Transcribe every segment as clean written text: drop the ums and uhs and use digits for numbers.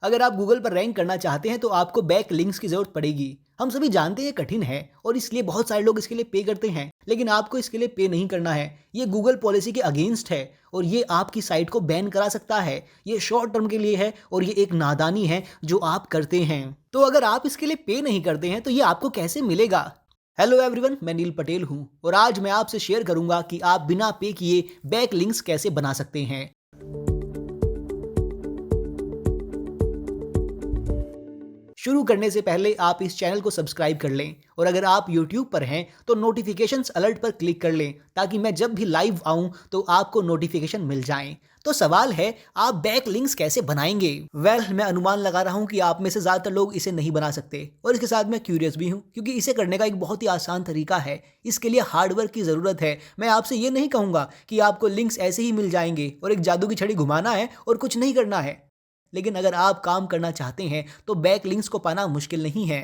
अगर आप गूगल पर रैंक करना चाहते हैं तो आपको बैक लिंक्स की जरूरत पड़ेगी। हम सभी जानते हैं कठिन है और इसलिए बहुत सारे लोग इसके लिए पे करते हैं, लेकिन आपको इसके लिए पे नहीं करना है। ये गूगल पॉलिसी के अगेंस्ट है और ये आपकी साइट को बैन करा सकता है। ये शॉर्ट टर्म के लिए है और ये एक नादानी है जो आप करते हैं। तो अगर आप इसके लिए पे नहीं करते हैं तो ये आपको कैसे मिलेगा? हेलो एवरीवन, मैं नील पटेल हूं और आज मैं आपसे शेयर करूंगा कि आप बिना पे किए बैक लिंक्स कैसे बना सकते हैं। शुरू करने से पहले आप इस चैनल को सब्सक्राइब कर लें और अगर आप YouTube पर हैं तो नोटिफिकेशंस अलर्ट पर क्लिक कर लें ताकि मैं जब भी लाइव आऊं तो आपको नोटिफिकेशन मिल जाएं। तो सवाल है, आप बैक लिंक्स कैसे बनाएंगे? मैं अनुमान लगा रहा हूं कि आप में से ज़्यादातर लोग इसे नहीं बना सकते और इसके साथ मैं क्यूरियस भी हूं क्योंकि इसे करने का एक बहुत ही आसान तरीका है। इसके लिए हार्डवर्क की ज़रूरत है। मैं आपसे ये नहीं कहूँगा कि आपको लिंक्स ऐसे ही मिल जाएंगे और एक जादू की छड़ी घुमाना है और कुछ नहीं करना है। लेकिन अगर आप काम करना चाहते हैं तो बैक लिंक्स को पाना मुश्किल नहीं है।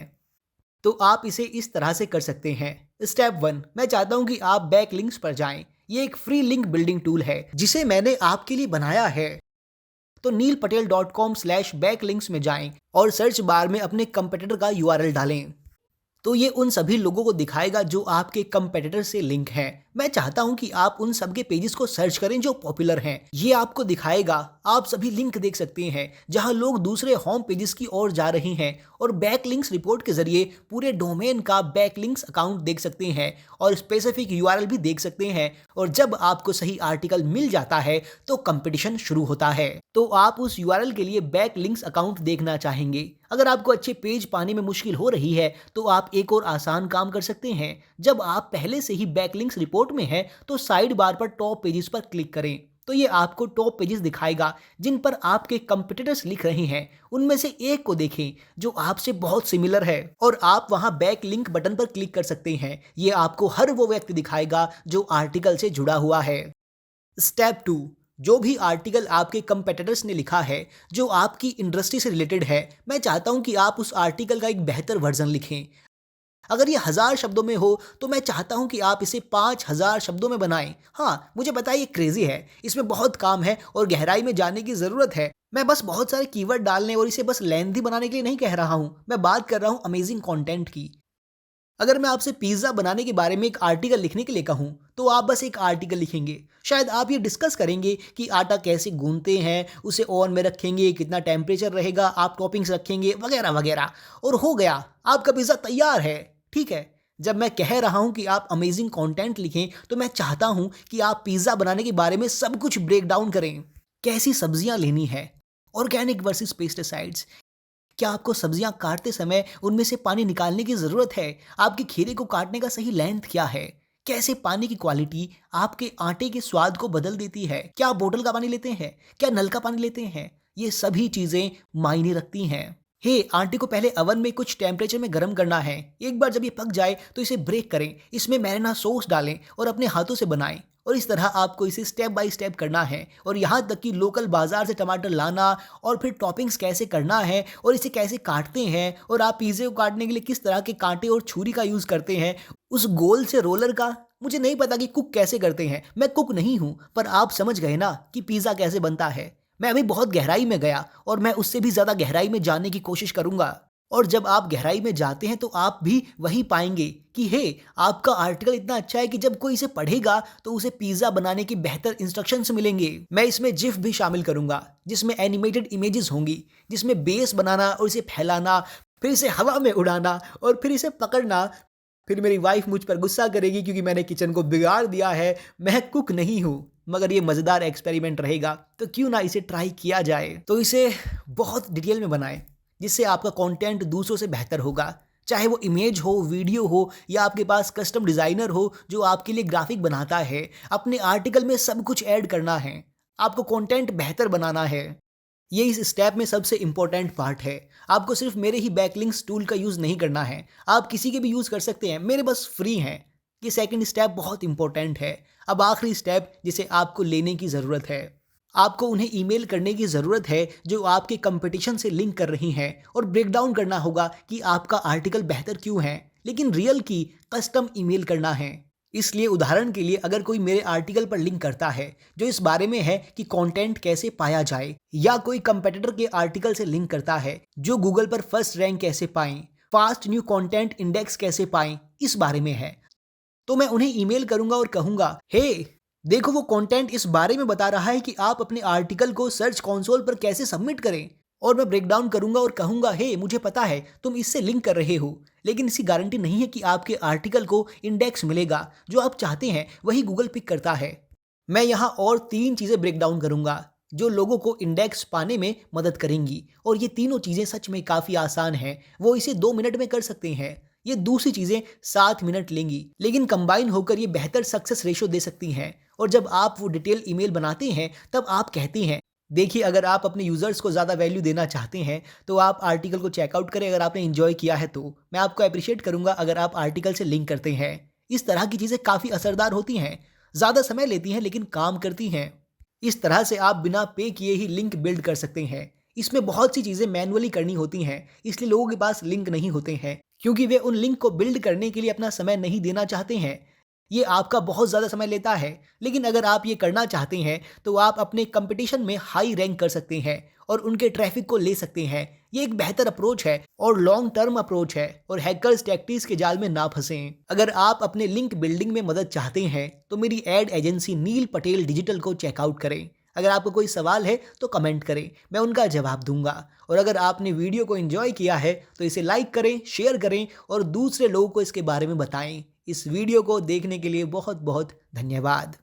तो आप इसे इस तरह से कर सकते हैं। स्टेप 1, मैं चाहता हूं कि आप बैक लिंक्स पर जाएं। ये एक फ्री लिंक बिल्डिंग टूल है जिसे मैंने आपके लिए बनाया है। तो neelpatel.com/backlinks में जाएं और सर्च बार में अपने कंपेटिटर का URL डालें। तो ये उन सभी लोगों को दिखाएगा जो आपके कंपेटिटर से लिंक हैं। मैं चाहता हूं कि आप उन सबके पेजेस को सर्च करें जो पॉपुलर हैं। ये आपको दिखाएगा, आप सभी लिंक देख सकते हैं जहां लोग दूसरे होम पेजेस की ओर जा रहे हैं और बैकलिंक्स रिपोर्ट के जरिए पूरे डोमेन का बैकलिंक्स अकाउंट देख सकते हैं और स्पेसिफिक URL भी देख सकते हैं। और जब आपको सही आर्टिकल मिल जाता है तो कंपटीशन शुरू होता है। तो आप उस URL के लिए बैकलिंक्स अकाउंट देखना चाहेंगे। अगर आपको अच्छे पेज पाने में मुश्किल हो रही है तो आप एक और आसान काम कर सकते हैं। जब आप पहले से ही बैकलिंक्स रिपोर्ट में हैं तो साइड बार पर टॉप पेजेस पर क्लिक करें। तो ये आपको टॉप पेजेस दिखाएगा जिन पर आपके कंपटीटर्स लिख रहे हैं। उनमें से एक को देखें जो आपसे बहुत सिमिलर है और आप वहां बैक लिंक बटन पर क्लिक कर सकते हैं। ये आपको हर वो व्यक्ति दिखाएगा जो आर्टिकल से जुड़ा हुआ है। स्टेप 2, जो भी आर्टिकल आपके कंपेटिटर्स ने लिखा है जो आपकी इंडस्ट्री से रिलेटेड है, मैं चाहता हूं कि आप उस आर्टिकल का एक बेहतर वर्जन लिखें। अगर ये 1000 शब्दों में हो तो मैं चाहता हूं कि आप इसे 5000 शब्दों में बनाएं। हाँ, मुझे पता है ये क्रेजी है, इसमें बहुत काम है और गहराई में जाने की ज़रूरत है। मैं बस बहुत सारे कीवर्ड डालने और इसे बस लेंथी बनाने के लिए नहीं कह रहा हूं। मैं बात कर रहा हूं अमेजिंग कंटेंट की। अगर मैं आपसे पिज़्ज़ा बनाने के बारे में एक आर्टिकल लिखने के लिए कहूँ तो आप बस एक आर्टिकल लिखेंगे। शायद आप ये डिस्कस करेंगे कि आटा कैसे गूंथते हैं, उसे ओवन में रखेंगे, कितना टेम्परेचर रहेगा, आप टॉपिंग्स रखेंगे वगैरह वगैरह, और हो गया, आपका पिज़्ज़ा तैयार है। ठीक है, जब मैं कह रहा हूँ कि आप अमेजिंग कंटेंट लिखें तो मैं चाहता हूँ कि आप पिज़्ज़ा बनाने के बारे में सब कुछ ब्रेक डाउन करें। कैसी सब्जियाँ लेनी है, ऑर्गेनिक वर्सेस पेस्टिसाइड्स, क्या आपको सब्जियां काटते समय उनमें से पानी निकालने की ज़रूरत है? आपके खीरे को काटने का सही लेंथ क्या है? कैसे पानी की क्वालिटी आपके आटे के स्वाद को बदल देती है? क्या आप बोतल का पानी लेते हैं? क्या नल का पानी लेते हैं? ये सभी चीज़ें मायने रखती हैं। आटे को पहले अवन में कुछ टेम्परेचर में गर्म करना है। एक बार जब ये पक जाए तो इसे ब्रेक करें, इसमें मैरिना सॉस डालें और अपने हाथों से बनाएं। और इस तरह आपको इसे स्टेप बाय स्टेप करना है और यहाँ तक कि लोकल बाजार से टमाटर लाना और फिर टॉपिंग्स कैसे करना है और इसे कैसे काटते हैं और आप पिज़्ज़े को काटने के लिए किस तरह के कांटे और छुरी का यूज़ करते हैं, उस गोल से रोलर का। मुझे नहीं पता कि कुक कैसे करते हैं, मैं कुक नहीं हूँ, पर आप समझ गए ना कि पिज़्ज़ा कैसे बनता है। मैं अभी बहुत गहराई में गया और मैं उससे भी ज़्यादा गहराई में जाने की कोशिश करूँगा। और जब आप गहराई में जाते हैं तो आप भी वही पाएंगे कि आपका आर्टिकल इतना अच्छा है कि जब कोई इसे पढ़ेगा तो उसे पिज़्ज़ा बनाने की बेहतर इंस्ट्रक्शंस मिलेंगे। मैं इसमें जिफ भी शामिल करूंगा जिसमें एनिमेटेड इमेजेस होंगी, जिसमें बेस बनाना और इसे फैलाना, फिर इसे हवा में उड़ाना और फिर इसे पकड़ना। फिर मेरी वाइफ मुझ पर गुस्सा करेगी क्योंकि मैंने किचन को बिगाड़ दिया है। मैं कुक नहीं हूँ, मगर ये मज़ेदार एक्सपेरिमेंट रहेगा, तो क्यों ना इसे ट्राई किया जाए। तो इसे बहुत डिटेल में बनाएं जिससे आपका कंटेंट दूसरों से बेहतर होगा। चाहे वो इमेज हो, वीडियो हो या आपके पास कस्टम डिज़ाइनर हो जो आपके लिए ग्राफिक बनाता है। अपने आर्टिकल में सब कुछ ऐड करना है, आपको कंटेंट बेहतर बनाना है। ये इस स्टेप में सबसे इंपॉर्टेंट पार्ट है। आपको सिर्फ मेरे ही बैकलिंक्स टूल का यूज़ नहीं करना है, आप किसी के भी यूज़ कर सकते हैं, मेरे बस फ्री हैं। ये सेकंड स्टेप बहुत इंपॉर्टेंट है। अब आखिरी स्टेप जिसे आपको लेने की ज़रूरत है, आपको उन्हें ईमेल करने की ज़रूरत है जो आपके कंपटीशन से लिंक कर रही हैं और ब्रेक डाउन करना होगा कि आपका आर्टिकल बेहतर क्यों है, लेकिन रियल की कस्टम ईमेल करना है। इसलिए उदाहरण के लिए अगर कोई मेरे आर्टिकल पर लिंक करता है जो इस बारे में है कि कंटेंट कैसे पाया जाए, या कोई कंपेटिटर के आर्टिकल से लिंक करता है जो गूगल पर फर्स्ट रैंक कैसे पाएं, फास्ट न्यू कंटेंट इंडेक्स कैसे पाएं, इस बारे में है, तो मैं उन्हें ईमेल करूंगा और कहूंगा, हे देखो वो कंटेंट इस बारे में बता रहा है कि आप अपने आर्टिकल को सर्च कंसोल पर कैसे सबमिट करें। और मैं ब्रेक डाउन करूंगा और कहूंगा, हे मुझे पता है तुम इससे लिंक कर रहे हो, लेकिन इसकी गारंटी नहीं है कि आपके आर्टिकल को इंडेक्स मिलेगा। जो आप चाहते हैं वही गूगल पिक करता है। मैं यहाँ और 3 चीज़ें ब्रेक डाउन करूंगा जो लोगों को इंडेक्स पाने में मदद करेंगी, और ये तीनों चीज़ें सच में काफ़ी आसान हैं। वो इसे 2 मिनट में कर सकते हैं। ये दूसरी चीज़ें 7 मिनट लेंगी, लेकिन कंबाइन होकर ये बेहतर सक्सेस रेशो दे सकती हैं। और जब आप वो डिटेल ईमेल बनाते हैं तब आप कहते हैं, देखिए अगर आप अपने यूज़र्स को ज़्यादा वैल्यू देना चाहते हैं तो आप आर्टिकल को चेकआउट करें। अगर आपने एंजॉय किया है तो मैं आपको अप्रिशिएट करूंगा अगर आप आर्टिकल से लिंक करते हैं। इस तरह की चीज़ें काफ़ी असरदार होती हैं, ज़्यादा समय लेती हैं लेकिन काम करती हैं। इस तरह से आप बिना पे किए ही लिंक बिल्ड कर सकते हैं। इसमें बहुत सी चीज़ें मैनुअली करनी होती हैं, इसलिए लोगों के पास लिंक नहीं होते हैं क्योंकि वे उन लिंक को बिल्ड करने के लिए अपना समय नहीं देना चाहते हैं। ये आपका बहुत ज़्यादा समय लेता है, लेकिन अगर आप ये करना चाहते हैं तो आप अपने कंपटीशन में हाई रैंक कर सकते हैं और उनके ट्रैफिक को ले सकते हैं। ये एक बेहतर अप्रोच है और लॉन्ग टर्म अप्रोच है, और हैकर्स टैक्टिक्स के जाल में ना फंसें। अगर आप अपने लिंक बिल्डिंग में मदद चाहते हैं तो मेरी एड एजेंसी नील पटेल डिजिटल को चेकआउट करें। अगर आपको कोई सवाल है तो कमेंट करें, मैं उनका जवाब दूंगा। और अगर आपने वीडियो को एंजॉय किया है तो इसे लाइक करें, शेयर करें और दूसरे लोगों को इसके बारे में बताएं। इस वीडियो को देखने के लिए बहुत बहुत धन्यवाद।